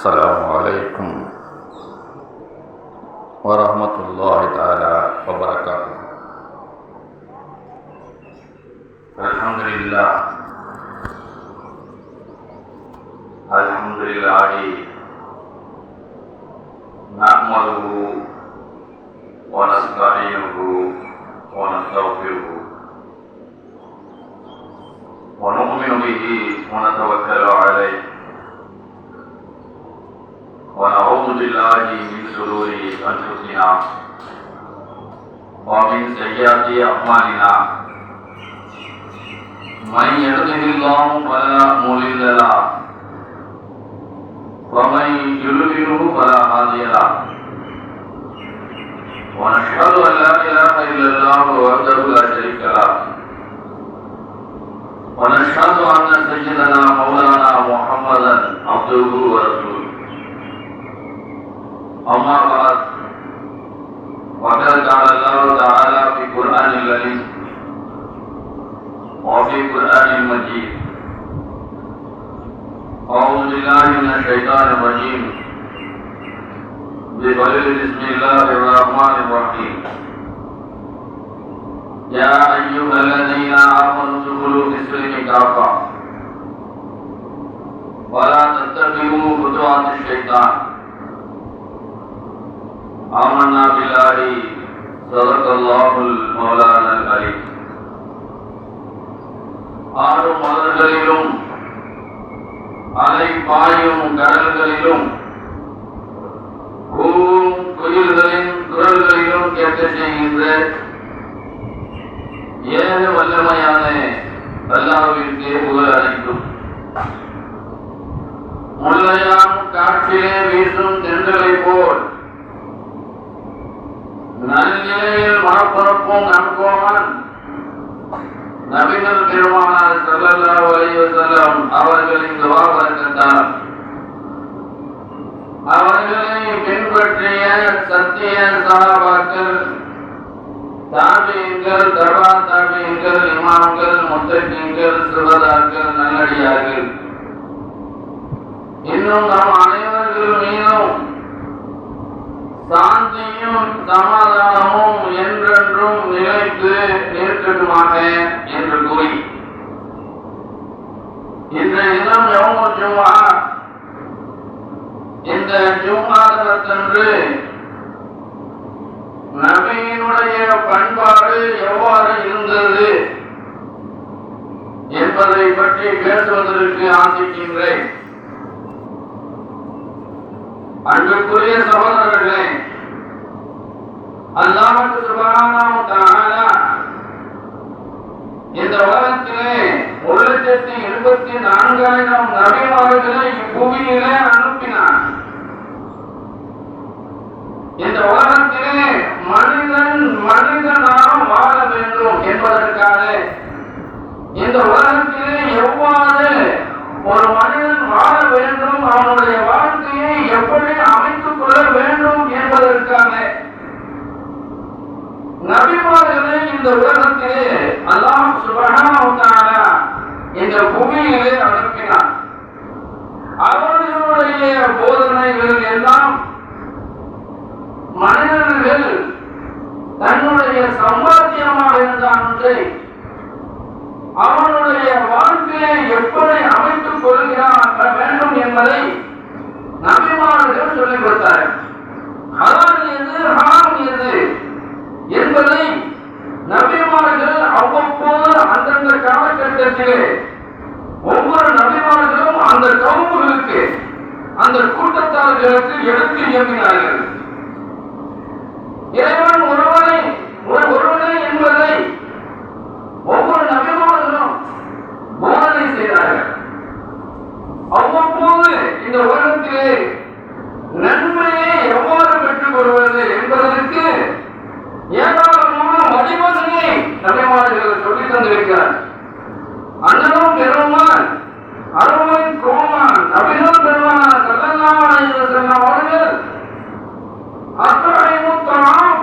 السلام عليكم ورحمة الله تعالى وبركاته. الحمد لله نحمده ونستعينه ونستغفره ونؤمن به ونتوكل عليه ونعوذ بالله من شرور أنفسنا ومن سيئات أعمالنا من يهده الله فلا مضل له ومن يضلل فلا هادي له ونشهد أن لا إله إلا الله وحده لا شريك له ونشهد أن سيدنا مولانا محمدا عبده ورسوله. أما بعد وقد قال الله تعالى في القرآن الكريم وفي القرآن المجيد: أعوذ بالله من الشيطان الرجيم، بسم الله الرحمن الرحيم. يا أيها الذين آمنوا ادخلوا في السلم كافة ولا تتبعوا خطوات الشيطان. آمنا بالله صدق الله المولانا العليم. ஆறும் மலர்களிலும் அலை பாயும் கடல்களிலும் கூவும் குயில்களின் குரல்களிலும் கேட்க செய்கின்ற ஏக வல்லமையான அல்லாஹ்விற்கு புகழ் அனைத்தும். முல்லையாம் காற்றிலே வீசும் தென்றலை போல் நல்நிலையில் மனப்பரப்பும் நன்கோமன் நபிகள் பெருமானார் ஸல்லல்லாஹு அலைஹி வஸல்லம் அவர்களின் துஆ பரக்கத்தால் அவர்களை பின்பற்றிய சத்திய சஹாபாக்கள், தாபீன்கள், தபா தாபீன்கள், இமாம்கள், முத்தகீன்கள், சுஹதாக்கள், நல்லடியார்கள், இன்னும் நம் அனைவர்கள் மீதும் சாந்தியும் சமாதானமும் என்றென்றும் நிலைத்து நிற்கட்டுமாக என்று கூறி, இன்றைய தினம் யௌமுல் ஜும்ஆ, இந்த ஜும்ஆ தினத்தன்று நபியினுடைய பண்பாடு எவ்வாறு இருந்தது என்பதை பற்றி பேசுவதற்கு ஆசிக்கின்றேன். அன்புக்குரிய சகோதரர்களே, அல்லாஹ் சுப்ஹானஹு வ தஆலா இந்த உலகத்திலே 1,84,000 நபிமார்களை இப்புவியிலே அனுப்பினார். இந்த உலகத்திலே மனிதனாக வாழ வேண்டும் என்பதற்காக, இந்த உலகத்திலே எவ்வாறு ஒரு மனிதன் வாழ வேண்டும், அவனுடைய வாழ்க்கையை எப்படி அமைத்துக் கொள்ள வேண்டும் என்பதற்கான நபிமார்களை இந்த உலகத்திலே அல்லாஹ் சுப்ஹானஹு வ தஆலா இந்த பூமியிலே அனுப்பினார். அவர்களுடைய போதனைகள் எல்லாம் மனிதர்கள் தன்னுடைய சம்பாத்தியமாக இருந்தாலும் சரி, அவனுடைய வாழ்க்கையை எப்படி அமைத்துக் கொள்கிறார் வேண்டும் என்பதை நபிமார்கள் சொல்லிக் கொடுத்தார்கள். ஹலால் எது, ஹராம் எது என்பதை நபிமார்கள் அவ்வப்போது அந்தந்த காலகட்டத்திலே ஒவ்வொரு நபிமார்களும் அந்த கவுமுகளுக்கு, அந்த கூட்டத்தார்களுக்கு எடுத்து இயம்பினார்கள். இறைவன் ஒருவனை என்பதை ஒவ்வொரு நபிமார்களும் போதனை செய்தார்கள். அவ்வப்போது இந்த உலகத்திலே நன்மையை எவ்வாறு பெற்றுக் கொள்வது என்பதற்கு ஏராளமான வழிவகையை நபிமார்கள் சொல்லி தந்திருக்கிறார். அண்ணனும் பெருமான் அருமை கோமான் நபிகள் பெருமானார் ஸல்லல்லாஹு அலைஹி வஸல்லம் அவர்கள் அத்தகைமுத்தலாம்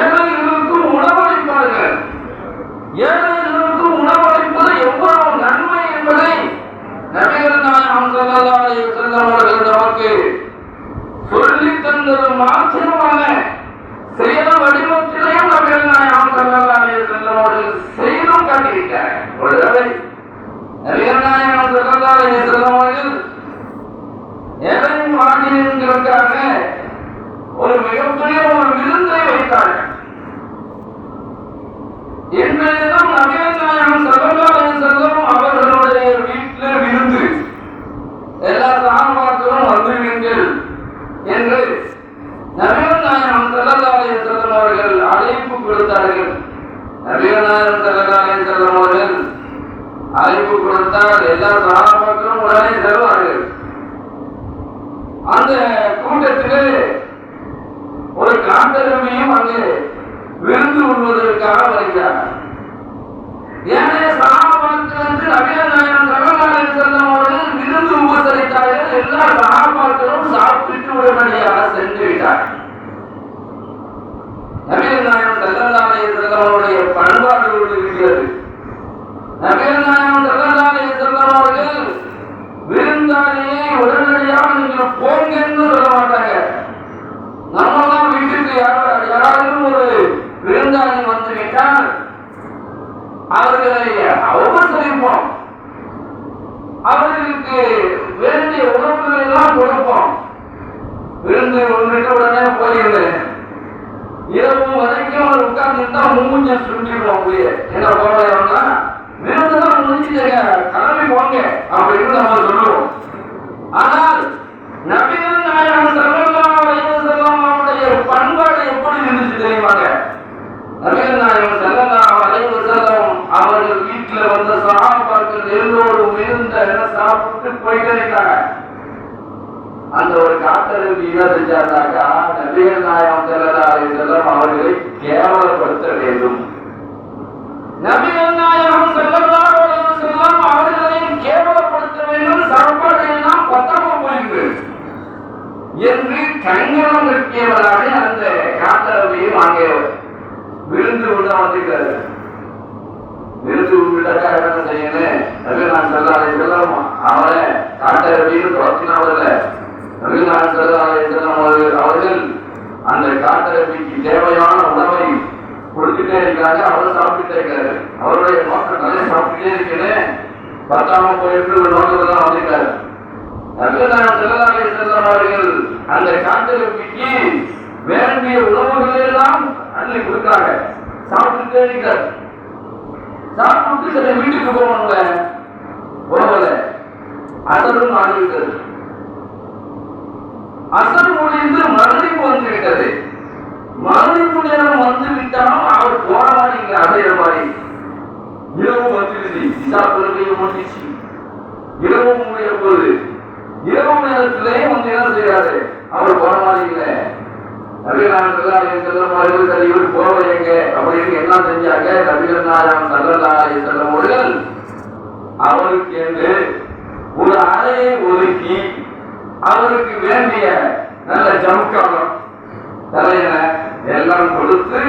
ஏழைகளுக்கு உணவளிப்பார்கள். ஏழைகளுக்கு உணவளிப்பது எவ்வளவு நன்மை என்பதை நபிகள் நாயகம் ஸல்லல்லாஹு அலைஹி வஸல்லம் மாற்றமான செயல் வடிவத்திலையும் நபிகள் நாயகம் ஸல்லல்லாஹு அலைஹி வஸல்லம் அவர்கள் செய்தும் காட்டியிருக்கிறார். ஒருவேளை நபிகள் நாயகம் ஸல்லல்லாஹு அலைஹி வஸல்லம் அவர்கள் எதை மாற்றியதற்காக ஒரு மிகப்பெரிய ஒரு விருந்தை வைத்தார்கள். என்பதும் நபிகள் நாயகம் ஸல்லல்லாஹு அலைஹி வஸல்லம் அவர்களுடைய வீட்டில் விருந்து, எல்லா சஹாபாக்களும் வந்துவீர்கள் என்று நபிகள் நாயகம் ஸல்லல்லாஹு அலைஹி வஸல்லம் அவர்கள் அழைப்பு கொடுத்தார்கள். நபிகள் நாயகம் ஸல்லல்லாஹு அலைஹி வஸல்லம் அவர்கள் அழைப்பு கொடுத்தால் எல்லா சஹாபாக்களும் உடனே செல்வார்கள். அந்த கூட்டத்திலே ஒரு காட்டெருமையும் அங்கே விருந்து உண்பதற்காக வருகிறார். ஏனைய சஹாபாக்களுக்கு நபிகள் நாயகம் ஸல்லல்லாஹு அலைஹி வஸல்லம் அவர்கள் விருந்து உபசரித்தார்கள். எல்லா சஹாபாக்களும் சாப்பிட்டு உடனடியாக சென்று விட்டார்கள். நபிகள் நாயகம் ஸல்லல்லாஹு அலைஹி வஸல்லம் அவருடைய பண்பாடு இருக்கிறது. நபிகள் நாயகம் ஸல்லல்லாஹு அலைஹி வஸல்லம் அவர்கள் விருந்தாளியை உடனடியாக நீங்கள் போங்கன்னு சொல்ல மாட்டாங்க. நம்மளாம் வீட்டுக்கு யாராலும் ஒரு விருந்தாளி வந்து விட்டால் அவர்களை உபசரிப்போம், அவர்களுக்கு வேண்டிய உணவுகளை எல்லாம் கொடுப்போம். விருந்து ஒன்றுக்கு உடனே போயிருந்தேன். இரவு வரைக்கும் அவர் உட்கார்ந்துட்டா மூஞ்ச சுண்டிடுவோம். அப்படியே என்ன போனா விருந்துதான் முடிச்சுங்க, கிளம்பி போங்க அப்படின்னு நம்ம சொல்லுவோம். ஆனால் நபிகள் நாயகம் ஸல்லல்லாஹு அலைஹி வஸல்லம் அவருடைய பண்பாடு எப்படி இருந்துச்சு தெரியுமாங்க? நபிகள் நாயகம் ஸல்லல்லாஹு அலைஹி வஸல்லம் அவர்கள் வீட்டில் வந்த சஹாபாக்கள் எல்லோரும் இருந்த என்ன சாப்பிட்டு போயிட்டே இருக்காங்க. அந்த ஒரு காட்டெருமை என்ன செஞ்சாருனாக்கா, நபிகள் நாயகம் ஸல்லல்லாஹு அலைஹி வஸல்லம் அவர்களை கேவலப்படுத்த வேண்டும். நபிகள் நாயகம் ஸல்லல்லாஹு அலைஹி வஸல்லம் அவர்களை கேவலப்படுத்த வேண்டும், சாப்பாடு எல்லாம் பத்தாம போயிருக்கு என்று கங்கணம் கட்டியவராக அந்த காட்டெருமையை வாங்கியவர் விருந்து உள்ள வந்திருக்காரு. விருந்து உள்ளாக்கா என்ன செய்யணும்? நபிகள் நாயகம் ஸல்லல்லாஹு அலைஹி வஸல்லம் அவரை காட்டெருமையில் துரத்தினவர்ல நபிகள் நாயகம் ஸல்லல்லாஹு அலைஹி வஸல்லம் அவர்கள் அந்த காட்டெருமைக்கு தேவையான உணவை கொடுத்துட்டே இருக்காங்க. அவர் சாப்பிட்டுட்டே இருக்காரு. அவருடைய நோக்கம் நிறைய சாப்பிட்டுட்டே இருக்கேன்னு பத்தாம போயிட்டு ஒரு நோக்கத்தான் வந்திருக்காரு. நபிகள் நாயகம் ஸல்லல்லாஹு அலைஹி வஸல்லம் அவர்கள் அந்த காட்டெருமைக்கு வேண்டிய உணவுகளை எல்லாம் அள்ளி கொடுத்தாங்க. சாப்பிட்டுட்டே இருக்காரு. சாப்பிட்டு சில வீட்டுக்கு போவாங்க, போகல. அசரும் ஆகிவிட்டது. அசர் முடிந்து மறுபடியும் வந்து விட்டது. மறுபடியும் நேரம் வந்து விட்டாலும் அவர் போன மாதிரி இங்க அசைற மாதிரி இரவு வந்துருச்சு. இசா பெருமையை முடிச்சு இரவு முடிய போது இரவு நேரத்திலேயே வந்து என்ன செய்யறாரு? அவர் போன மாதிரி இல்லை. நபிகள் நாயகம் ஸல்லல்லாஹு அலைஹி வஸல்லம் அவர்கள் சரி இவர் போவையங்க அப்படின்னு என்ன செஞ்சாங்க? நபிகள் நாயகம் ஸல்லல்லாஹு அலைஹி வஸல்லம் அவர்கள் அவருக்கு என்று ஒரு அறையை ஒதுக்கி அவருக்கு வேண்டிய நல்ல ஜமுக்காலம் தலையன எல்லாம் கொடுத்து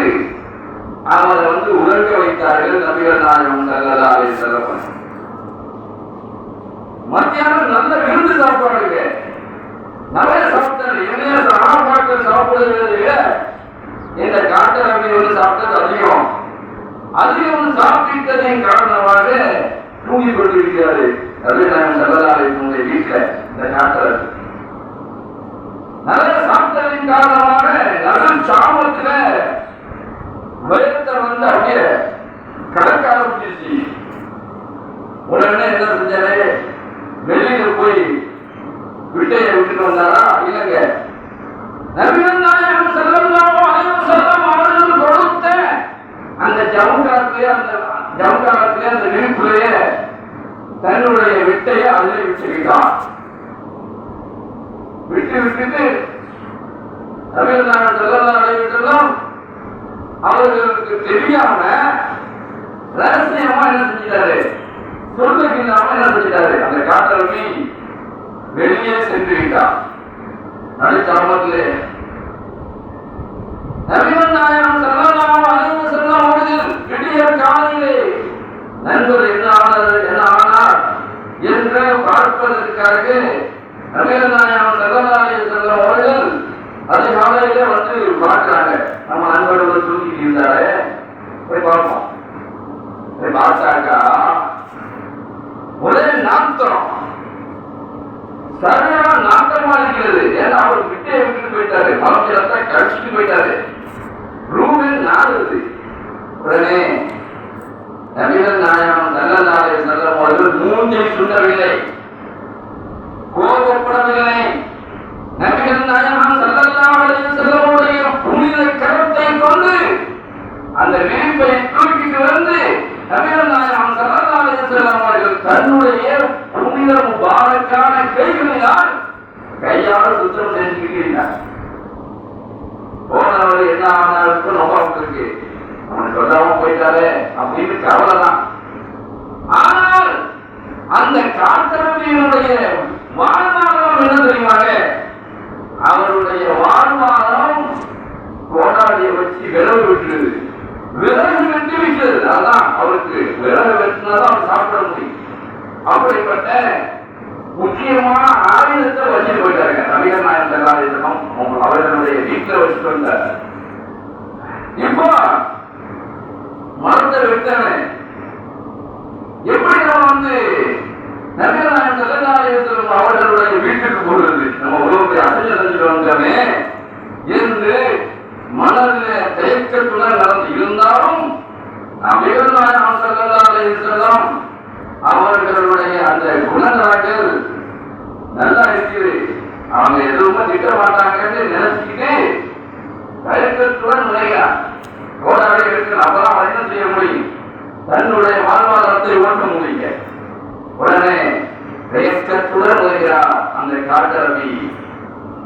அவரை வந்து உறங்க வைத்தார்கள். நபிகள் நாயகம் ஸல்லல்லாஹு அலைஹி வஸல்லம் மத்தியானம் நல்ல விருந்து சாப்பாடுங்க, நிறைய சாப்பிட்டாரு. என்னைய சஹாபாக்கள் சாப்பிடுறதை விட இந்த காட்டெருமை வந்து சாப்பிட்டது அதிகம். அதிகம் சாப்பிட்டதின் காரணமாக தூங்கி கொண்டிருக்கிறாரு நபிகள் நாயகம் ஸல்லல்லாஹு அலைஹி வஸல்லம் வீட்டில். இந்த காட்டெருமை நிறைய சாப்பிட்டதின் காரணமாக நகல் சாமத்துல வயத்தை வந்து அப்படியே கடக்க ஆரம்பிச்சிருச்சு. உடனே என்ன செஞ்சாரு? வெளியில போய் விட்டையை விட்டுட்டு வந்தாரா? இல்லைங்க. நபிகள் நாயகம் ஸல்லல்லாஹு அலைஹி வஸல்லம் அவர்கள் கொடுத்த அந்த ஜமுக்காரத்திலே அந்த விழிப்புலையே தன்னுடைய விட்டையை அதிலே விட்டுக்கிட்டான். விட்டுட்டு நபிகள் நாயகம் ஸல்லல்லாஹு அலைஹி வஸல்லம் அவர்களுக்கு தெரியாம ரகசியமா என்ன செஞ்சிட்டாரு? சொல்லுக்கு இல்லாம என்ன செஞ்சிட்டாரு? அந்த காட்டெருமை வெளியே சென்று விட்டார். நடுச்சாமத்திலே நபிகள் நாயகம் ஸல்லல்லாஹு அலைஹி வஸல்லம் அவர்கள் விடிய காலையிலே நண்பர் என்ன ஆனார் என்று பார்ப்பதற்காக நபிகள் நாயகம் ஸல்லல்லாஹு அலைஹி வஸல்லம் அவர்கள் அதிகாலை சரியான நாட்டமா இருக்கிறது. ஏன்னா அவர் விட்டே விட்டுட்டு போயிட்டாரு, மலத்தை கழிச்சுட்டு போயிட்டாரு, ரூமில் நாடுது. உடனே நபிகள் நாயகம் ஸல்லல்லாஹு அலைஹி வஸல்லம் அவர்கள் மூஞ்சை சுண்டவில்லை, கோபப்படவில்லை. நபிகள் நாயகம் ஸல்லல்லாஹு அலைஹி வஸல்லம் உடைய புனித கரத்தை கொண்டு அந்த விரிப்பை தூக்கிட்டு வந்து நபிகள் நாயகம் ஸல்லல்லாஹு அலைஹி வஸல்லம் அவர்கள் தன்னுடைய புனித முபாரக்கான கைகளினால் கையால் சுத்தம் செஞ்சுக்கிட்டார். போனவர் என்ன ஆனாலும் நோக்கம் இருக்கு, அவன் சொல்லாம போயிட்டாரு அப்படின்னு கவலை தான். ஆனால் அந்த காத்தரவியனுடைய வாழ்வாதாரம் என்ன தெரியுமாங்க? அவருடைய வாழ்வாதாரம் கோடாலியை வச்சு விரவு விட்டுருது, விறகு வெட்டி விட்டது. அதான் அவருக்கு விறகு வெட்டினாதான் அவர் சாப்பிட முடியும். அப்படிப்பட்ட முக்கியமான ஆயுதத்தை வச்சுட்டு போயிட்டாருங்க நபிகள் நாயகம் ஸல்லல்லாஹு அலைஹி வஸல்லம் அவர்களுடைய வீட்டில் வச்சுட்டு வந்தார். இப்போ மரத்தை வெட்டானே எப்படி நம்ம வந்து நபிகள் நாயகம் ஸல்லல்லாஹு அலைஹி வஸல்லம் அவர்களுடைய வீட்டுக்கு போடுறது, நம்ம உலகத்தை அசைஞ்சு செஞ்சுட்டு வந்தோமே என்று மனதில் தயக்கத்துடன் நடந்து இருந்தாலும் நபிகள் நாயகம் ஸல்லல்லாஹு அலைஹி வஸல்லம் அவர்களுடைய அந்த குணநலங்கள் நல்லா இருக்குது, அவங்க எதுவுமே திட்ட மாட்டாங்கன்னு நினைச்சுக்கிட்டு தயக்கத்துடன் நுழைகிறார். கோடாலை இருக்கு, அப்பதான் என்ன செய்ய முடியும், தன்னுடைய வாழ்வாதாரத்தை ஓட்ட முடியுங்க. உடனே தயக்கத்துடன் நுழைகிறார் அந்த காட்டரவி.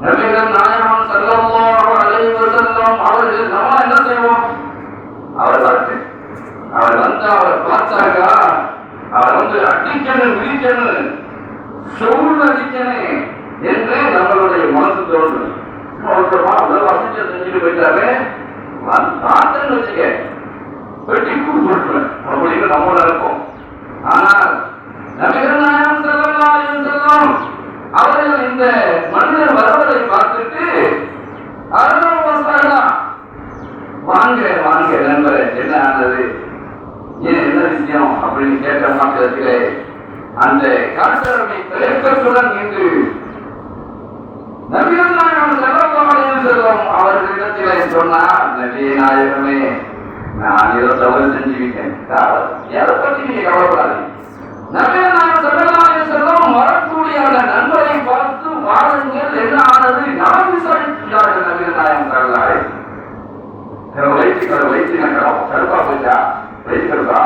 நபிகள் நாயகம் ஸல்லல்லாஹு அலைஹி வஸல்லம் அவர்கள் நம்ம என்ன செய்வோம், அவர் வந்து அவர் பார்த்தாக்கா அவர் வந்து அடிக்கணும் விழிக்கணும் சூழ் அடிக்கணும் என்று நம்மளுடைய மனசு தோன்றும். வசதியை செஞ்சுட்டு போயிட்டாரு, பார்த்தேன்னு வச்சுக்க வெட்டி கொடுத்துருப்பேன் அப்படின்னு நம்மள இருக்கும். ஆனால் நபிகள் நாயகம் ஸல்லல்லாஹு அலைஹி வஸல்லம் அவர்கள் இந்த மனிதர் வருவதை பார்த்துட்டு வாங்க வாங்க நண்பரே, என்ன ஆனது, ஏன் என்ன விஷயம் அப்படின்னு கேட்ட மாத்திரத்திலே அந்த காட்டரவை தயக்கத்துடன் நின்று நபிகள் நாயகம் ஸல்லல்லாஹு அலைஹி வஸல்லம் அவர்களிடத்திலே சொன்னார், நபியே நாயகமே, நான் ஏதோ தவறு செஞ்சுவிட்டேன், எதை பற்றி நீங்க கவலைப்படாதீங்க. நபிகள் நாயகம் ஸல்லல்லாஹு அலைஹி வஸல்லம் வரக்கூடிய அந்த நண்பரை பார்த்து வாருங்கள், என்ன ஆனது நான் விசாரிக்கிறார்கள். நபிகள் நாயகம் ஸல்லல்லாஹு அலைஹி வஸல்லம் கருப்பா போயிட்டா வைக்கிறதா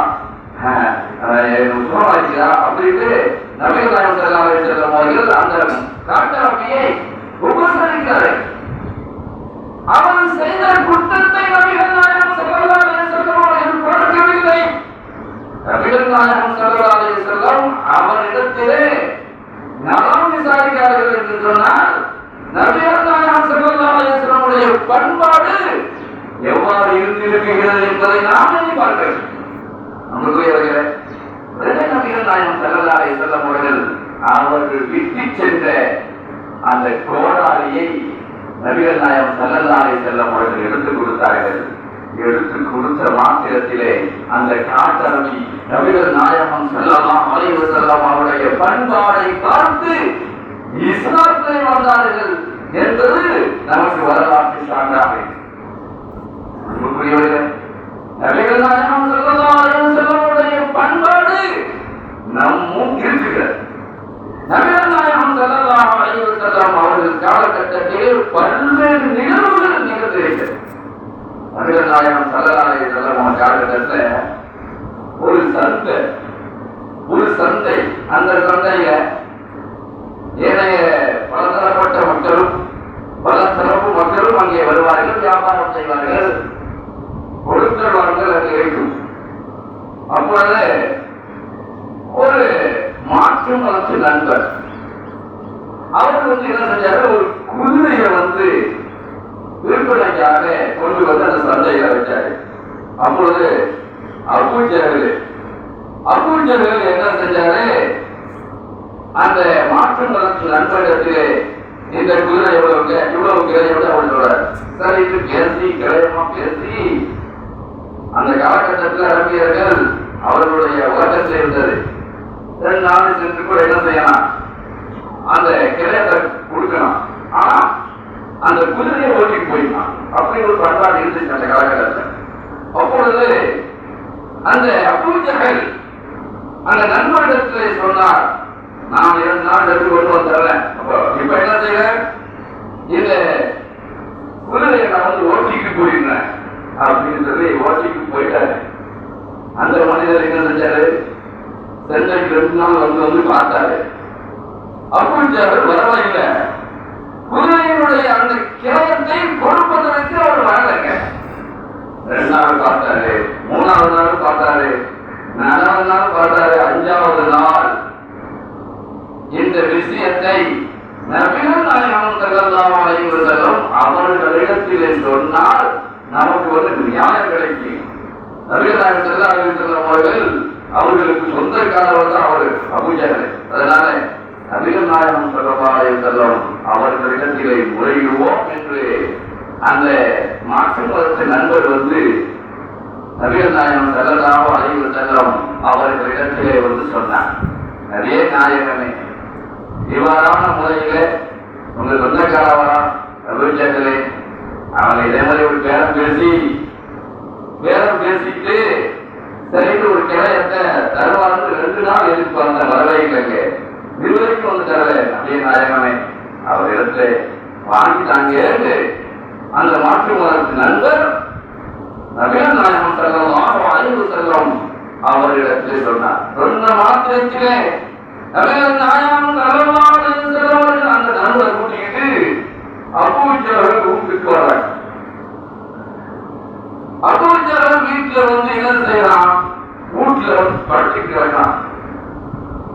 சுகமாக்கிறா அப்படின்ட்டு நபிகள் நாயகம் ஸல்லல்லாஹு அலைஹி வஸல்லம் அவர்கள் அந்த காட்டரவியை உபசரிக்கிறார்கள். அவன் செய்த குற்றத்தை நபிகள் நாயகம் ஸல்லல்லாஹு அலைஹி வஸல்லம் அவர்கள் பொறுக்கவில்லை. நபிகள் நாயகம் ஸல்லல்லாஹு அலைஹி வஸல்லம் அவரிடத்திலே நலம் விசாரிக்கிறார்கள் என்று சொன்னால் நபிகள் நாயகம் ஸல்லல்லாஹு அலைஹி வஸல்லம் உடைய பண்பாடு எவ்வாறு இருந்திருக்கிறது என்பதை நாம் எண்ணி பார்க்கிறோம். நபிகள் நாயகம் ஸல்லல்லாஹு அலைஹி வஸல்லம் அவர்கள் விட்டு சென்ற அந்த கோடாலியை நபிகள் நாயகம் ஸல்லல்லாஹு அலைஹி வஸல்லம் அவர்கள் எடுத்துக் கொடுத்தார்கள். எடுத்து கொடுத்த மாத்திரத்திலே அந்த காட்டரவி நபிகள் நாயகம் ஸல்லல்லாஹு அலைஹி வஸல்லம் அவருடைய பண்பாடை பார்த்து இஸ்லாத்திலே வந்தார்கள் என்பது நமக்கு வரலாற்று சான்றாக. நபிகள் நாயகம் ஸல்லல்லாஹு அலைஹி வஸல்லம் அவருடைய பண்பாடு நம்மும் இருக்கிறது. நபிகள் நாயகம் ஸல்லல்லாஹு அலைஹி வஸல்லம் அவர்கள் காலகட்டத்தில் பல்வேறு நிகழ்வுகள் நிகழ்ந்திருக்கிறது. நபிகள் நாயகம் ஸல்லல்லாஹு அலைஹி வஸல்லம் காலகட்டத்தில் ஒரு சந்தை, அந்த சந்தையில ஏனைய பலதரப்பட்ட மக்களும் பல தரப்பு மக்களும் அங்கே வருவார்கள், வியாபாரம் செய்வார்கள், கொடுக்கல் வாங்கல் அங்கே இருக்கும். அப்பொழுது ஒரு மாற்று மதத்து நண்பர் அவர் வந்து என்ன செஞ்சாரு, ஒரு குதிரையை வந்து விற்பனைக்காக கொண்டு வந்து அந்த சந்தையில வச்சாரு. அப்பொழுது அபூஜஹல் என்ன செஞ்சாரு, அந்த மாற்று மதத்து நண்பரிடத்திலே இந்த குதிரை இவ்வளவு கிளையோட அவர்களோட சரி கிளையமா பேசி அந்த காலகட்டத்தில் அரபியர்கள் அவர்களுடைய உலகத்தில் இருந்தது 2 நாள் சென்று கூட என்ன செய்யலாம், அந்த கிளையத்தை கொடுக்கலாம். ஆனா அந்த குதிரையை ஓட்டிட்டு போயிடலாம். அப்படி ஒரு பண்பாடு இருந்துச்சு அந்த காலகட்டத்தில். அப்பொழுது அந்த அபூ ஜஹல் அந்த நண்பரிடத்தில் சொன்னார், நான் 2 நாள் எடுத்து கொண்டு வந்துடுறேன். அப்போ இப்ப என்ன செய்யற, இந்த குதிரையை நான் வந்து ஓட்டிட்டு போயிருந்தேன் அப்படின்னு சொல்லி ஓட்டிட்டு போயிட்டாரு. அந்த மனிதர் என்ன செஞ்சாரு, சென்னைக்கு 2 நாள் வந்து பார்த்தாரு. அபூ ஜஹல் வரவில்லை. குதிரையினுடைய அந்த கிரயத்தை கொடுப்பதற்கு அவர் வரலைங்க. 2 நாள் பார்த்தாரு, 3வது நாள் பார்த்தாரு, 4வது நாள் பார்த்தாரு. 5வது நாள் இந்த விஷயத்தை நபிகள் நாயகம் ஸல்லல்லாஹு அலைஹி வஸல்லம் அவர்களிடத்திலே சொன்னால் நமக்கு ஒரு நியாயம் கிடைக்கும். நபிகள் நாயகம் ஸல்லல்லாஹு அலைஹி வஸல்லம் அவர்களுக்கு சொந்தக்காரவர் தான் அவர் அபூ ஜஹல். அதனால நபிகள் நாயகம் ஸல்லல்லாஹு அலைஹி வஸல்லம் அவர்களிடத்திலே முறையிடுவோம் என்று அந்த மாற்று மதத்து நண்பர் வந்து நபிகள் நாயகம் ஸல்லல்லாஹு அலைஹி வஸல்லம் அவர்களிடத்திலே வந்து சொன்னார், நபியே நாயகமே, இவ்வாறான முறையில உங்க சொந்தக்காரவரா அபூ ஜஹல் அவங்க இதே மாதிரி ஒரு பேரம் பேசிட்டு சரிட்டு ஒரு கிளையத்தை தருவார்னு 2 நாள் எதிர்பார்த்த வரவைகளுக்கு இதுவரைக்கும் வந்து தரல. அப்படியே நாயகமே அவர் இடத்துல வாங்கிட்டாங்க. அந்த மாற்று மதத்து நண்பர் நபிகள் நாயகம் ஸல்லல்லாஹு அலைஹி வஸல்லம் அவரிடத்தில் சொன்னார். சொன்ன மாத்திரத்திலே நபிகள் நாயகம் ஸல்லல்லாஹு அலைஹி வஸல்லம் அந்த நண்பர் கூட்டிக்கிட்டு அபூ ஜஹல் வீட்டுக்கு வர்றாங்க. அபூ ஜஹல் வீட்டுல வந்து என்ன செய்யறான், வீட்டுல வந்து படுத்துட்டு இருக்கான்.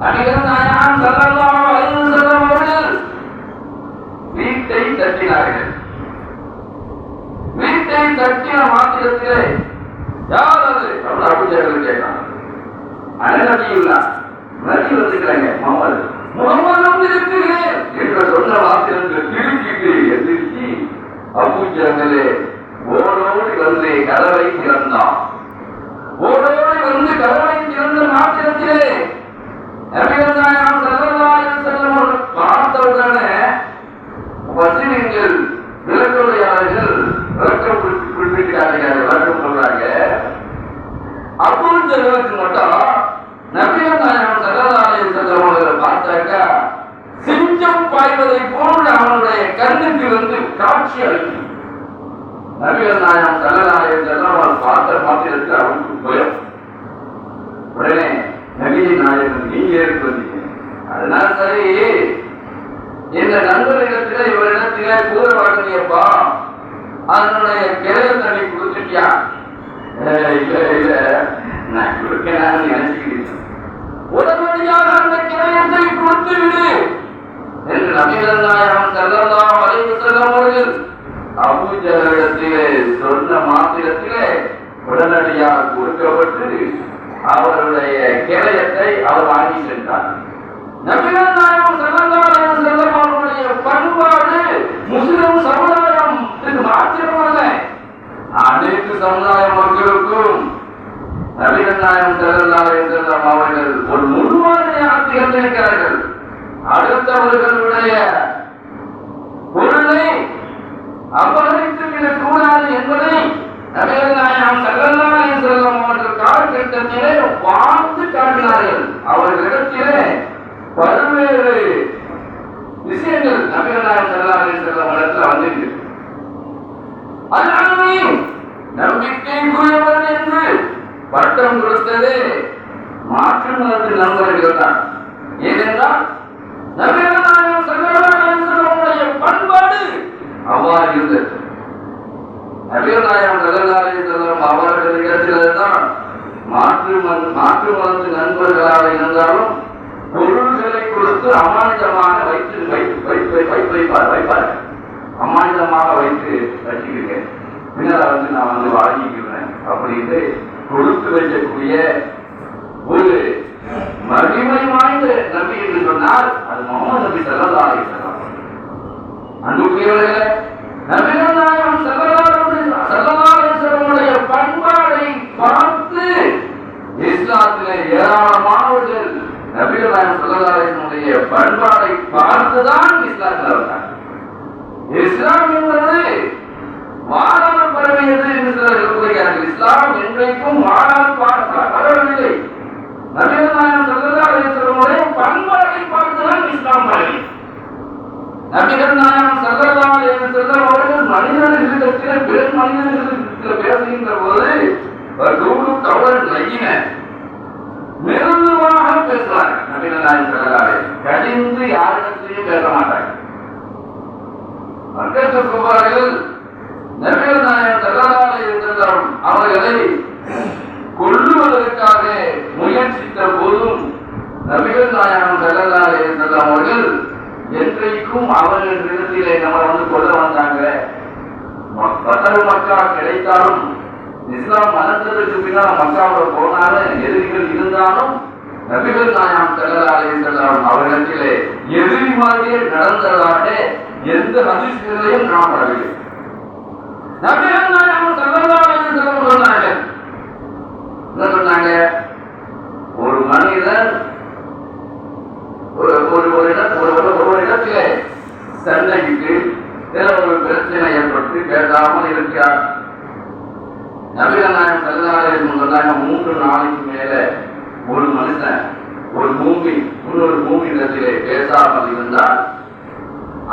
நபிகள் நாயகம் ஸல்லல்லாஹு அலைஹி வஸல்லம் அவர்கள் வீட்டை தட்டினார்கள். வீட்டை தட்டின மாத்திரத்திலே யார் அது அப்படின்னு அபூ ஜஹல் கேட்டான். அனநபியுல்லா, நபி வந்துக்கிறாங்க, முகமது வந்து இருக்கிறேன் என்று சொன்ன மாத்திரத்தில் திருச்சிட்டு எதிர்த்து அபூ ஜஹல் ஓடோடி வந்து கதவை திறந்தான். ஓடோடி வந்து கதவை திறந்த மாத்திரத்திலே நபிகள் நாயகம் ஸல்லல்லாஹு அலைஹி வஸல்லம் பார்த்தவுடனே வசீனங்கள் விளக்கவுடையாளர்கள் விளக்கம் சொல்றாங்க. அபூ ஜஹலுக்கு மட்டும் நபிகள் நாயகம் ஸல்லல்லாஹு அலைஹி வஸல்லம் பார்த்தாக்க சிங்கம் பாய்வதை போன்று அவனுடைய கண்ணுக்கு வந்து காட்சி அளிக்கும். நபிகள் நாயகம் ஸல்லல்லாஹு அலைஹி வஸல்லம் பார்த்த மாத்திரத்தில் அவனுக்கு பயம். உடனே நபியின் நாயகம் நீங்க ஏற்படுத்தீங்க. அதனால சரி, இந்த நண்பரிடத்துல இவரிடத்துல கூற வாங்கியப்பா அதனுடைய கிளைய தண்ணி கொடுத்துட்டியா? இல்ல நான் கொடுக்கலான்னு நினைச்சுக்கிறேன். உடனடியாக அந்த கிளையத்தை கொடுத்து விடு என்று நபிகள் நாயகம் ஸல்லல்லாஹு அலைஹி வஸல்லம் அவர்கள் அபூ ஜஹலிடத்திலே சொன்ன மாத்திரத்திலே உடனடியாக கொடுக்கப்பட்டு அவருடைய கிளையத்தை அவர் வாங்கி சென்றார். நபிகள் நாயகம் ஸல்லல்லாஹு அலைஹி வஸல்லம் அவருடைய பண்பாடு முஸ்லிம் சமுதாயத்துக்கு மாத்திரமல்ல, அனைத்து சமுதாய மக்களுக்கும் நபிகள் நாயகம் ஸல்லல்லாஹு அலைஹி வஸல்லம் அவர்கள் ஒரு முன்மாதிரியாக திகழ்ந்திருக்கிறார்கள். அடுத்தவர்களுடைய பொருளை அபகரித்து விடக்கூடாது என்பதை நபிகள் நாயகம் ஸல்லல்லாஹு அலைஹி வஸல்லம் அவர்கள் காலகட்டத்திலே வாழ்ந்து காட்டினார்கள். அவர்களிடத்திலே பல்வேறு விஷயங்கள் நபிகள் நாயகம் ஸல்லல்லாஹு அலைஹி வஸல்லம் இடத்துல வந்திருக்கு. அதனாலே நம்பிக்கைக்குரியவன் என்று பட்டம் கொடுத்தது மாற்று மதத்து நண்பர்கள் தான். ஏனென்றால் நபிகள் நாயகம் ஸல்லல்லாஹு அலைஹி வஸல்லம் பண்பாடு அவ்வாறு இருந்தது. நபிகள் நாயகம் ஸல்லல்லாஹு அலைஹி வஸல்லம் அவர்களிடத்தில்தான் மாற்று மதத்து நண்பர்களாக இருந்தாலும் பொருள்களை கொடுத்து அமானிதமாக வைப்பார்கள். அமானிதமாக வைத்து வச்சுக்கிறேன், பின்னர் வந்து நான் வந்து வாங்கிக்கிறேன் அப்படின்னு கொடுத்து வைக்கக்கூடிய ஒரு மகிமை வாய்ந்த நபி என்று சொன்னால் அது முஹம்மது நபி ஸல்லல்லாஹு அலைஹி வஸல்லம். அன்புக்குரியவர்களே, நபிகள் நாயகம் ஸல்லல்லாஹு அலைஹி வஸல்லம் பண்பாடை பார்த்து இஸ்லாத்திலே ஏராளமானவர்கள் நபிகள் நாயகம் ஸல்லல்லாஹு அலைஹி வஸல்லம் பண்பாடை பார்த்து பார்த்துதான் இஸ்லாத்தில் வந்தாங்க. இஸ்லாம் என்பது வாழாமல் பரவியது என்று சிலர்கள் கூறுகிறார்கள். இஸ்லாம் என்றைக்கும் வாழாமல் பரவவில்லை. நபிகள் நாயகம் ஸல்லல்லாஹு அலைஹி வஸல்லம் பண்பாட்டை பார்த்துதான் இஸ்லாம் பரவி. நபிகள் நாயகம் ஸல்லல்லாஹு அலைஹி வஸல்லம் அவர்கள் மனிதர்களிடத்தில் பிற மனிதர்களிடத்தில் பேசுகின்ற போது தவறு நையின மிருதுவாக பேசுவாங்க. நபிகள் நாயகம் ஸல்லல்லாஹு அலைஹி வஸல்லம் கடிந்து யாரிடத்திலையும் பேச மாட்டாங்க. மக்களுக்கு சொல்வார்கள், நபிகள் நாயகம் ஸல்லல்லாஹு அலைஹி வஸல்லம் அவர்களை கொல்லுவதற்காக முயற்சித்த போதும் நபிகள் நாயகம் ஸல்லல்லாஹு அலைஹி வஸல்லம் அவர்கள் என்றைக்கும் அவர்களிடத்திலே நம்ம கொல்ல வந்தாங்க. பதர் மக்கா கிடைத்தாலும் இஸ்லாம் மலர்ந்ததற்கு பின்னால் மக்காவில் போனாலும் எதிரிகள் இருந்தாலும் நபிகள் நாயகம் ஸல்லல்லாஹு அலைஹி வஸல்லம் அவர்களிடத்திலே எதிரி மாதிரியே நடந்ததாக எந்த ஹதீஸ்களையும் காணப்படவில்லை. நபிகள் நாயகம் ஸல்லல்லாஹு அலைஹி வஸல்லம் சொன்னாங்க, என்ன சொன்னாங்க? ஒரு மனிதன் ஒரு இடத்திலே சண்டைக்கு ஒரு பிரச்சனை ஏற்பட்டு பேசாமல் இருக்கிறார். நபிகள் நாயகம் ஸல்லல்லாஹு அலைஹி வஸல்லம் சொன்னாங்க, 3 நாளைக்கு மேல ஒரு மனுஷன் ஒரு பூமி இன்னொரு பூமி இடத்திலே பேசாமல் இருந்தால்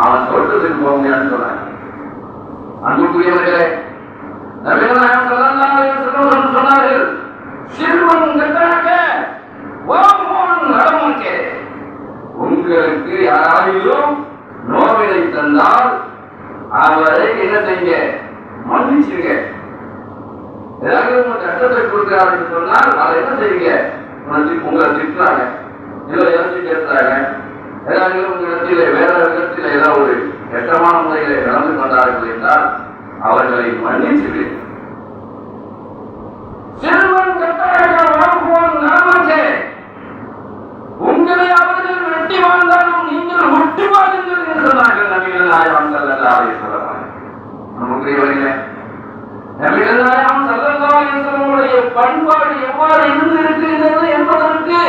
அவன் சொர்க்கத்துக்கு போக முடியாதுன்னு சொன்னாங்க. அன்புக்குரியவர்களே, நபிகள் நாயகம் ஸல்லல்லாஹு அலைஹி வஸல்லம் சொன்னார்கள், சிறுவன் கட்டாக வாமோன் நடமுக்கே, உங்களுக்கு யாராயிலும் நோவினை தந்தால் அவரை என்ன செய்ய மன்னிச்சுங்க. ஏதாவது உங்க கஷ்டத்தை கொடுக்கிறாரு சொன்னால் அதை என்ன செய்யுங்க, உங்களை திட்டுறாங்க இல்லை ஏதாச்சும் பேசுறாங்க, ஏதாவது உங்க இடத்திலே வேற இடத்துல ஏதாவது ஒரு கஷ்டமான முறையில நடந்து கொண்டார்கள் என்றால் அவர்களை மன்னிச்சுங்க. சிறுவன் கட்டாக வாங்குவோம் நாமக்கே, உங்களை அவர்கள் வெட்டி வாழ்ந்தாலும் நீங்கள் ஒட்டி வாழுங்கள் என்று சொன்னார்கள் நபிகள் நாயகம் ஸல்லல்லாஹு அலைஹி வஸல்லம். நமக்குரியவர்களே, நபிகள் நாயகம் ஸல்லல்லாஹு அலைஹி வஸல்லமுடைய பண்பாடு எவ்வாறு இருந்திருக்கிறது என்பதற்கு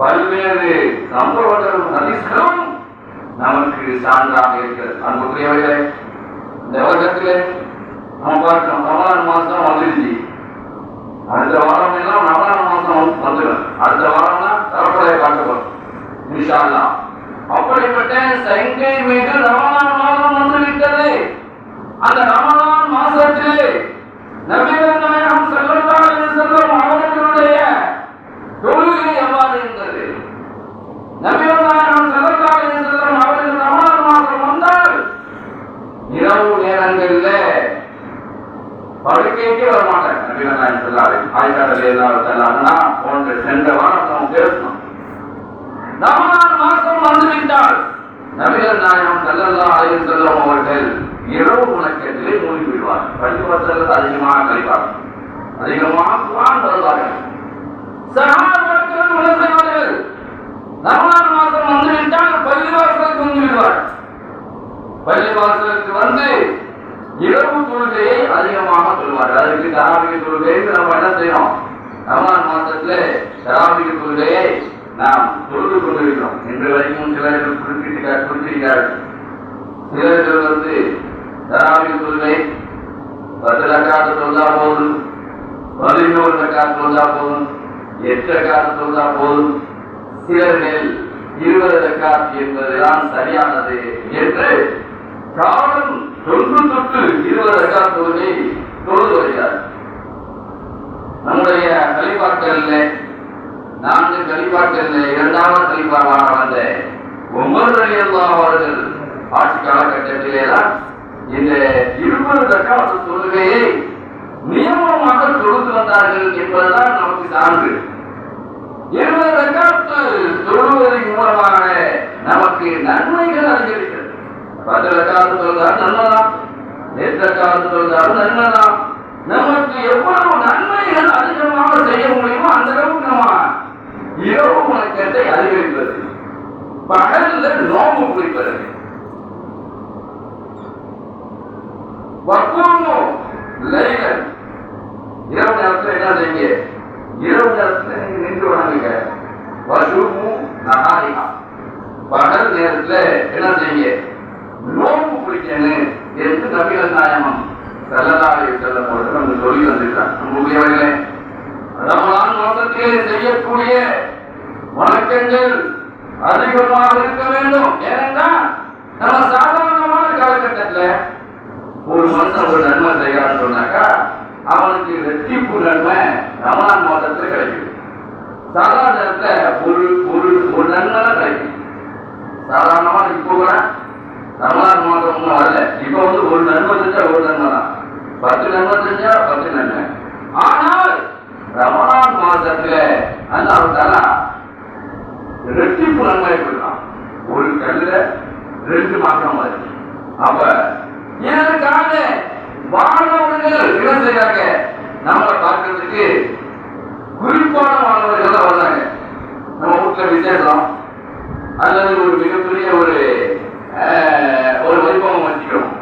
பல்வேறு சம்பவங்களும் ஹதீஸ்களும் நமக்கு சான்றாக இருக்கிறது. அன்புக்குரியவர்களே, இந்த உலகத்திலே நாம் பார்க்கிறோம், ரமலான் மாசம் வந்துருச்சு. அடுத்த வாரம் எல்லாம் ரமலான் மாசம் வந்துடும். அடுத்த வாரம் தான் தரப்படைய பார்க்கப்படும் இன்ஷா அல்லாஹ். அப்படிப்பட்ட சங்கை மீது ரமலான் மாதம் வந்துவிட்டது. அந்த ரமலான் மாசத்திலே நபிகள் நாயகம் ஸல்லல்லாஹு அலைஹி வஸல்லம் அவர்களுடைய தொழுகை எவ்வாறு இருந்தது? நபிகள் நாயகம் ஸல்லல்லாஹு அலைஹி வஸல்லம் அவர்கள் ரமலான் மாதம் வந்தால் இரவு நேரங்களில் படுக்கைக்கே வர மாட்டாங்க. நபிகள் நாயகம் ஸல்லல்லாஹு அலைஹி வஸல்லம் ஆயிஷா ரலியல்லாஹு தஆலா அன்ஹா போன்ற சென்ற வாரம் நாம் பேசணும். ரமலான் மாதம் வந்துவிட்டால் நபிகள் நாயகம் ஸல்லல்லாஹு அலைஹி வஸல்லம் அவர்கள் இரவு வணக்கத்திலே மூழ்கி விடுவார். பள்ளிவாசல்கள் அதிகமாக கழிப்பார்கள், அதிகமாக குர்ஆன் ஓதுவார்கள். சஹாபாக்கள் உலகத்தவர்கள் ரமலான் மாதம் வந்துவிட்டால் பள்ளிவாசலுக்கு வந்து விடுவார். பள்ளிவாசலுக்கு வந்து இரவு தொழுகையை அதிகமாக சொல்வார். அதுக்கு தராவிக தொழுகைக்கு நம்ம என்ன செய்யணும்? ரமலான் மாசத்துல தராவிக தொழுகையை நாம் தொழுது கொண்டிருக்கிறோம். இன்று வரைக்கும் சிலர்கள் குறிப்பிட்டிருக்கிறார்கள். சிலர்கள் தராவிக தொழுகை 10 ரக்காத்து தொழுதா போதும், 11 ரக்காத்து தொழுதா போதும், 8 ரக்காத்து தொழுதா போதும், சிலர்கள் 20 ரக்காத்து என்பதுதான் சரியானது என்று காலம் தொன்று தொட்டு 20 ரக்காத் தொழுகை தொழுது வருகிறார். நம்முடைய கலிபாக்களில் 4 கலிபாக்களில் 2வது கலிபாவாக வந்த உமர் ரலியல்லாஹு அவர்கள் ஆட்சி காலகட்டத்திலேதான் இந்த 20 ரக்காத் தொழுகையை நியமமாக தொழுது வந்தார்கள் என்பதுதான் நமக்கு சான்று. 20 ரக்காத் தொழுவதன் மூலமாக நமக்கு நன்மைகள் அதிகரிக்கிறது. 10 ரக்காத்து தொழுதாலும் நன்மைதான், 8 ரக்காத்து தொழுதாலும் நன்மைதான். நமக்கு எவ்வளவு நன்மைகள் அதிகமாக செய்ய முடியுமோ அந்த அளவுக்கு நம்ம இரவு வணக்கத்தை அதிகரிப்பது, பகல்ல நோம்பு பிடிப்பது, இரவு நேரத்தில் என்ன செய்யுங்க? இரவு நேரத்தில் நீங்க நின்று வணங்குங்க. வசூமு நகாரிகா, பகல் நேரத்தில் செய்ய நோம்பு பிடிக்கணும் என்று நபிகள் நாயகம் ஸல்லல்லாஹு அலைஹி வஸல்லம் அவர்கள் நமக்கு சொல்லி வந்திருக்கிறார். நம்முடையவர்களே, ரமலான் மாதத்திலே செய்யக்கூடிய வணக்கங்கள் அதிகமாக இருக்க வேண்டும். ஏனென்றால் நம்ம சாதாரணமான காலகட்டத்தில் ஒரு மனுஷன் ஒரு நன்மை செய்யறான்னு சொன்னாக்கா அவனுக்கு ரெட்டிப்பு நன்மை ரமலான் மாதத்துல கிடைக்குது. சாதாரண நேரத்தில் ஒரு நன்மை தான் கிடைக்கும். சாதாரணமா இப்போ கூட ரமலான் மாதம் ஒன்றும் வரல. இப்போ ஒரு நன்மை செஞ்சா ஒரு நன்மை தான், 10 நன்மை செஞ்சா 10 நன்மை. ஆனால் ரமலான் மாதத்துல அல்லாஹ் ரெட்டிப்பு நன்மை கொடுக்கலாம். ஒரு கல்லுல 2 மாற்றம் வருது. அப்ப இதற்காக மாணவர்கள் என்ன செய்யறாங்க, நம்மளை பார்க்கறதுக்கு குறிப்பான மாணவர்கள் தான் வர்றாங்க. நம்ம வீட்டுல விசேஷம் அல்லது ஒரு மிகப்பெரிய ஒரு வைபவம் வச்சுக்கிறோம்,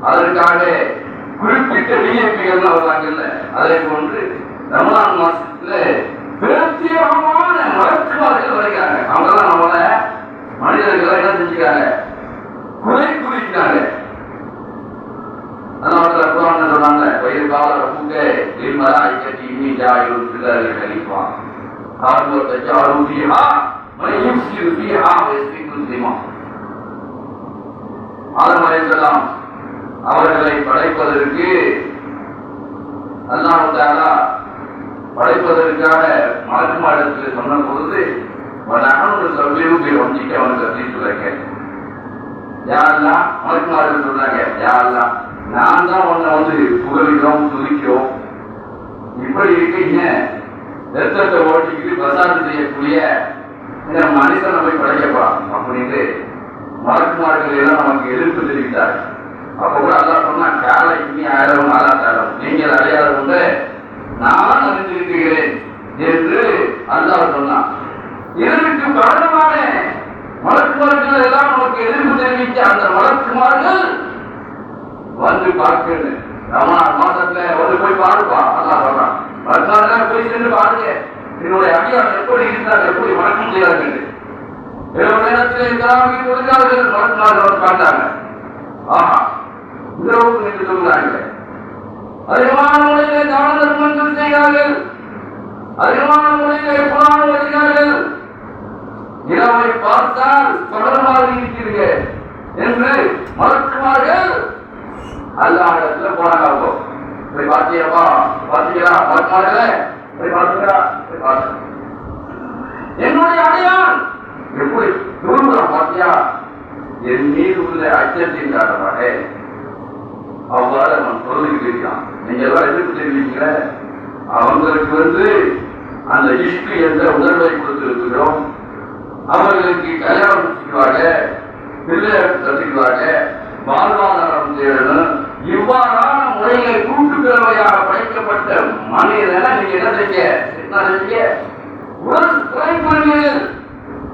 அதற்காக குறிப்பிட்ட விஐபிகள் வர்றாங்கல்ல. அதே போன்று ரமலான் மாசத்துல பிரத்யேகமான மருத்துவர்கள் வருகிறாங்க. அவங்கதான் நம்மள மனிதர்கள் என்ன செஞ்சுக்கிறாங்க, குறை குறிக்கிறாங்க. அதனால குர்ஆன்ல சொன்னாங்க, வயல் கால ரப்புக லில் மலாயிகத்தி இன்னி ஜாயிலுன் ஃபில் அர்தி கலீஃபா காலு தஜாலு ஃபீஹா மன் யுஃப்ஸிது ஃபீஹா வ யஸ்பிகுல் திமா. ஆதம் அலைஹிஸ்ஸலாம் அவர்களை படைப்பதற்கு அல்லாஹ் தஆலா படைப்பதற்காக மலக்குமாரிடத்தில் சொன்ன பொழுது வனஹனு ஸல்லியு பி வஜ்ஹிக வ நஸீதுலக. யா அல்லாஹ், மலக்குமார்கள் சொல்றாங்க, யா அல்லாஹ், நான் தான் உன்னை புகழ்கிறோம், துதிக்கிறோம். இப்படி இருக்கீங்க, ரத்தத்தை ஓட்டிக்கிட்டு பிரசாதம் செய்யக்கூடிய இந்த மனுஷன் நம்மை படைக்கப்படாம் அப்படின்னு மலக்குமார்கள் எல்லாம் நமக்கு எதிர்ப்பு தெரிவித்தார். அப்ப கூட அல்லாஹ் சொன்னா, காலை இனி ஆயிரம் ஆளாத்தாரம் நீங்கள் அறியாத கொண்டு நான் அறிந்திருக்கிறேன் என்று அல்லாஹ் சொன்னான். இதற்கு காரணமான மலக்குமார்கள் எல்லாம் நமக்கு எதிர்ப்பு தெரிவித்த அந்த மலக்குமார்கள் வந்து பார்க்கணும். ரமலான் மாசத்துல போய் பாருப்பா, அல்லாஹ் சொல்றான், மலக்குமார்கள் போய் சென்று பாருங்க, என்னுடைய அடியார் எப்படி இருந்தார், எப்படி வணக்கம் செய்கிறார்கள். இரவு நேரத்தில் இதெல்லாம் கொடுக்கிறார்கள், மலக்குமார்கள் வந்து பார்த்தாங்க. ஆஹா, இரவுக்கு நின்று சொல்கிறாங்க. அதிகமான முறையிலே தான தர்மங்கள் செய்கிறார்கள், அதிகமான முறையிலே குர்ஆன் ஓதுகிறார்கள். இரவை பார்த்தால் தொடர்பாக இருக்கிறீர்கள் என்று மலக்குமார்கள் அல்லாஹ்விடத்துல போனாங்க. போய் பாத்தியாப்பா, பாத்தீங்களா மலக்குமார்களே, போய் பாத்தீங்களா, போய் பாத்து என்னுடைய அடையான் எப்படி திரும்புறான் பாத்தியா, என் மீது உள்ள அச்சத்தின் காரணமாக அவ்வாறு அவன் சொல்லிட்டு இருக்கான். நீங்க எல்லாம் எதிர்ப்பு தெரிவிக்கல, அவங்களுக்கு அந்த இஷ்டு என்ற உணர்வை கொடுத்திருக்கிறோம். அவர்களுக்கு கல்யாணம் முடிச்சுக்குவாங்க, பிள்ளையை தட்டுக்குவாங்க, வாழ்வாதாரம் தேடணும். இவ்வாறான முறைகளை கூட்டுக்கிழமையாக படைக்கப்பட்ட மனிதனை நீங்க என்ன செய்ய குறைப்பீர்கள்.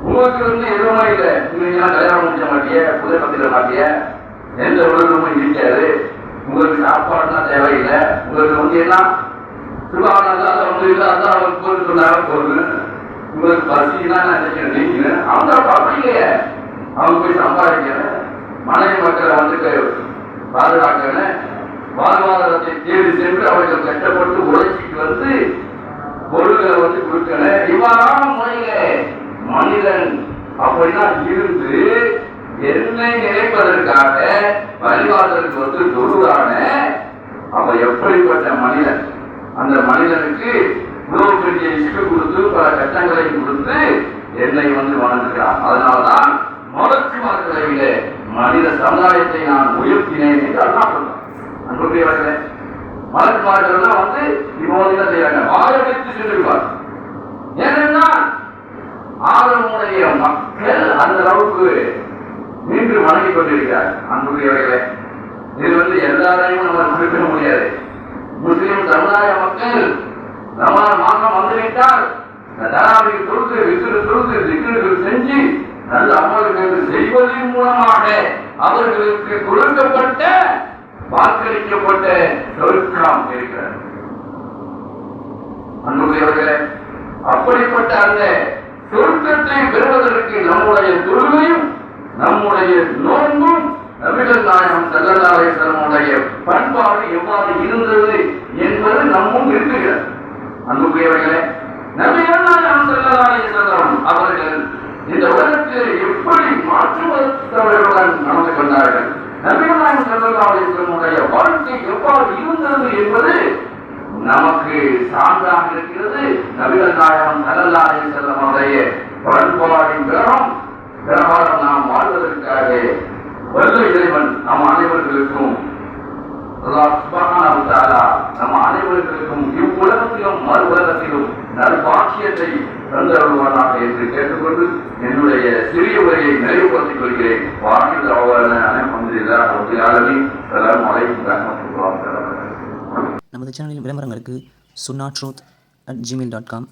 உங்களுக்கு எதுவுமே இல்லை, நீங்க கல்யாணம் முடிச்ச மாட்டிய, புதை பத்திர மாட்டிய, எந்த உணர்வுமே இருக்காது. உங்களுக்கு சாப்பாடுனா தேவையில்லை. உங்களுக்கு என்ன சுகாதாரம் இல்லாத அவருக்கு பொருள் சொன்னாங்க பொருள், உங்களுக்கு பசினா நீங்க அவங்க அப்படி இல்லையே. அவங்க போய் சம்பாதிக்கணும், மனைவி மக்களை பாதுகாக்கணும், வாழ்வாதாரத்தை தேடி சென்று அவர்கள் கஷ்டப்பட்டு உழைச்சிட்டு பொருள்களை கொடுக்கணும். இவ்வாறான முறையில மனிதன் அப்படிதான் இருந்து என்னை நினைப்பதற்காக பரிவாதற்கு தொழுதான அவ எப்படிப்பட்ட மனிதன். அந்த மனிதனுக்கு இவ்வளவு பெரிய இஷ்டு கொடுத்து பல கட்டங்களை கொடுத்து என்னை வணங்குகிறான். அதனால்தான் மலக்குமார்களை மனித சமுதாயத்தை நான் உயர்த்தினேன் என்று அல்லாஹ் சொல்றான். அன்புக்குரியவர்களே, மலக்குமார்கள் இப்போ என்ன செய்யறாங்க, வாயடித்து சென்றிருப்பார். ஏனென்னா ஆதமுடைய மக்கள் அந்த அளவுக்கு நின்று வணங்கிக் கொண்டிருக்கிறார். அன்புக்குரியவர்களே, இது எல்லாரையும் நம்ம குறிப்பிட முடியாது. முஸ்லிம் சமுதாய மக்கள் ரமலான் மாசம் வந்துவிட்டால் தராவிக்கு தொழுது விக்கிரு தொழுது திக்ருகள் செஞ்சு நல்ல அமல்கள் செய்வதன் மூலமாக அவர்களுக்கு கொடுக்கப்பட்ட வாக்களிக்கப்பட்ட சொர்க்கம் இருக்கிறது. அன்புடையவர்களே, அப்படிப்பட்ட அந்த சொர்க்கத்தை பெறுவதற்கு நம்முடைய தொழுகையும் நம்முடைய நோன்பும் நபிகள் நாயகம் ஸல்லல்லாஹு அலைஹி வஸல்லம் பண்பாடு எவ்வாறு இருந்தது என்பது நம்மும் இருக்கிறது. அன்புக்குரியவர்களே, நபிகள் நாயகம் ஸல்லல்லாஹு அலைஹி வஸல்லம் அவர்கள் இந்த உலகத்தில் எப்படி மாற்றுவதற்குடன் நடந்து கொண்டார்கள், நபிகள் நாயகம் ஸல்லல்லாஹு அலைஹி வஸல்லம் வாழ்க்கை எவ்வாறு இருந்தது என்பது நமக்கு சான்றாக இருக்கிறது. நபிகள் நாயகம் ஸல்லல்லாஹு அலைஹி வஸல்லம் பண்பாடின் பிரகாரம் நாம் வாழ்வதற்காக வல்ல இறைவன் நம் அனைவர்களுக்கும் நம் அனைவர்களுக்கும் இவ்வுலகத்திலும் மறு உலகத்திலும் நல்பாட்சியத்தை தந்தருள்வானாக என்று கேட்டுக்கொண்டு என்னுடைய சிறிய உரையை நிறைவுபடுத்திக் கொள்கிறேன். நமது சேனலில் விளம்பரங்களுக்கு sunnaatruth@gmail.com